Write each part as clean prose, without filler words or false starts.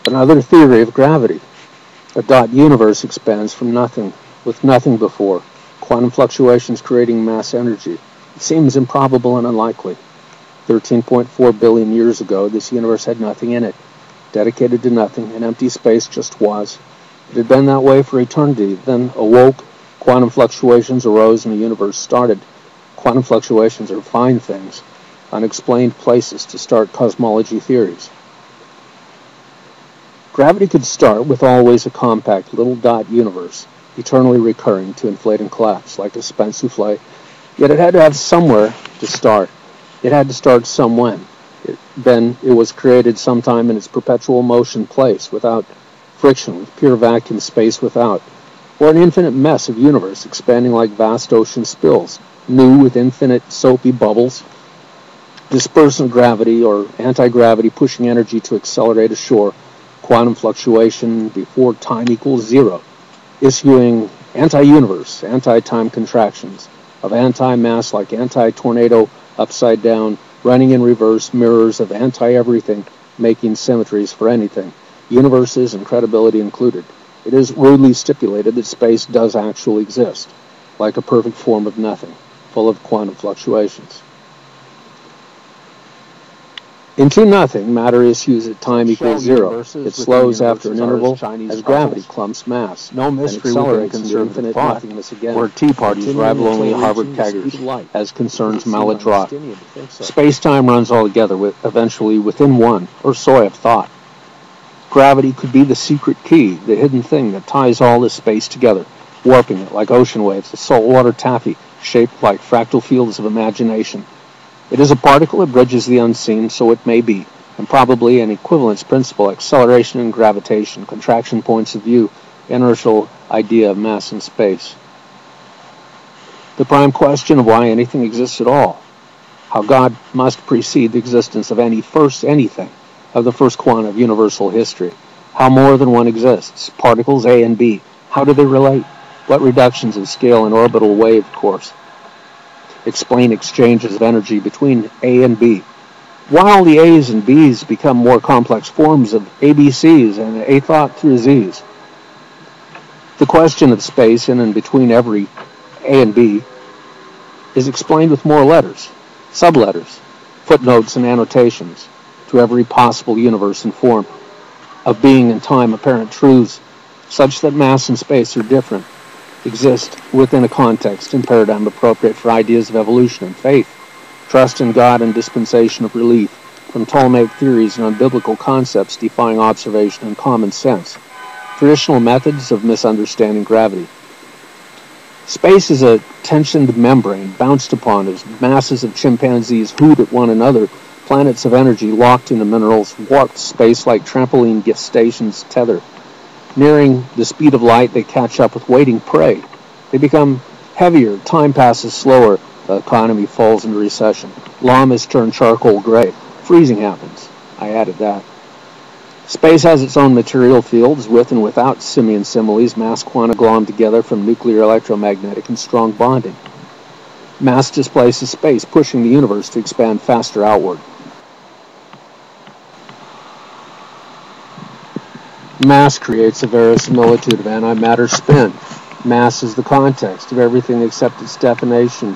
Another theory of gravity. A dot universe expands from nothing, with nothing before, quantum fluctuations creating mass energy. It seems improbable and unlikely. 13.4 billion years ago, this universe had nothing in it, dedicated to nothing, an empty space just was. It had been that way for eternity, then awoke, quantum fluctuations arose, and the universe started. Quantum fluctuations are fine things, unexplained places to start cosmology theories. Gravity could start with always a compact little dot universe, eternally recurring to inflate and collapse like a spent souffle, yet it had to have somewhere to start. It had to start somewhen. Then it was created sometime in its perpetual motion place, without friction, with pure vacuum space without, or an infinite mess of universe expanding like vast ocean spills, new with infinite soapy bubbles, dispersant gravity or anti-gravity pushing energy to accelerate ashore, quantum fluctuation before time equals zero, issuing anti-universe, anti-time contractions, of anti-mass like anti-tornado upside down, running in reverse, mirrors of anti-everything, making symmetries for anything, universes and credibility included. It is rudely stipulated that space does actually exist, like a perfect form of nothing, full of quantum fluctuations. Into nothing, matter issues at time equals zero. It slows after an interval as gravity clumps mass. No mystery within conservative thought, where tea parties rival only Harvard keggers as concerns maladroit. Space-time runs all together, eventually within one, or soy of thought. Gravity could be the secret key, the hidden thing that ties all this space together, warping it like ocean waves, a saltwater taffy shaped like fractal fields of imagination. It is a particle that bridges the unseen, so it may be, and probably an equivalence principle, acceleration and gravitation, contraction points of view, inertial idea of mass and space. The prime question of why anything exists at all, how God must precede the existence of any first anything, of the first quantum of universal history, how more than one exists, particles A and B, how do they relate, what reductions of scale and orbital wave course, explain exchanges of energy between A and B. While the A's and B's become more complex forms of ABCs and A thought through Z's. The question of space in and between every A and B is explained with more letters, subletters, footnotes and annotations to every possible universe and form of being and time apparent truths such that mass and space are different, exist within a context and paradigm appropriate for ideas of evolution and faith, trust in God and dispensation of relief, from Ptolemaic theories and unbiblical concepts defying observation and common sense, traditional methods of misunderstanding gravity. Space is a tensioned membrane bounced upon as masses of chimpanzees hoot at one another, planets of energy locked into minerals, warped space like trampoline stations tether. Nearing the speed of light, they catch up with waiting prey. They become heavier, time passes slower, the economy falls into recession. Llamas turn charcoal gray. Freezing happens. I added that. Space has its own material fields, with and without simian similes, mass quanta glommed together from nuclear electromagnetic and strong bonding. Mass displaces space, pushing the universe to expand faster outward. Mass creates a verisimilitude of antimatter spin. Mass is the context of everything except its definition,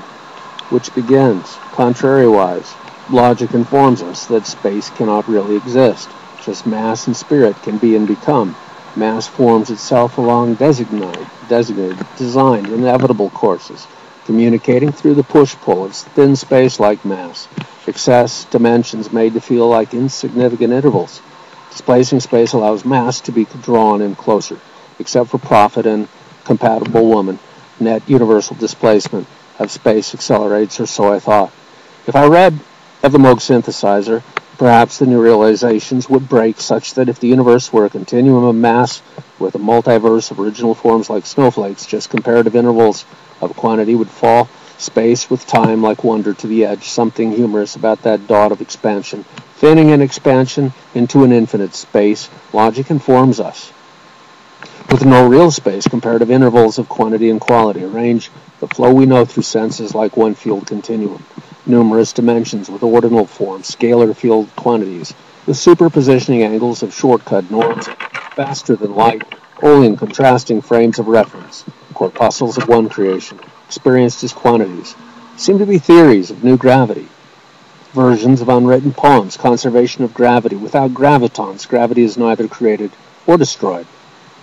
which begins, contrariwise. Logic informs us that space cannot really exist. Just mass and spirit can be and become. Mass forms itself along designated, designed, inevitable courses, communicating through the push-pull of thin space like mass, excess dimensions made to feel like insignificant intervals. Displacing space allows mass to be drawn in closer, except for prophet and compatible woman. Net universal displacement of space accelerates, or so I thought. If I read of the Moog synthesizer, perhaps the new realizations would break such that if the universe were a continuum of mass with a multiverse of original forms like snowflakes, just comparative intervals of quantity would fall, space with time like wonder to the edge, something humorous about that dot of expansion, thinning an expansion into an infinite space. Logic informs us. With no real space, comparative intervals of quantity and quality arrange the flow we know through senses like one field continuum. Numerous dimensions with ordinal forms, scalar field quantities, the superpositioning angles of shortcut norms, faster than light, only in contrasting frames of reference, corpuscles of one creation, experienced as quantities, seem to be theories of new gravity, versions of unwritten poems, conservation of gravity. Without gravitons, gravity is neither created or destroyed.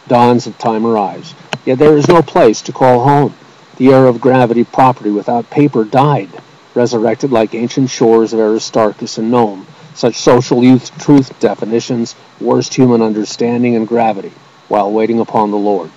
Dawns of time arise, yet there is no place to call home. The era of gravity property without paper died, resurrected like ancient shores of Aristarchus and Nome, such social truth definitions, worst human understanding and gravity, while waiting upon the Lord.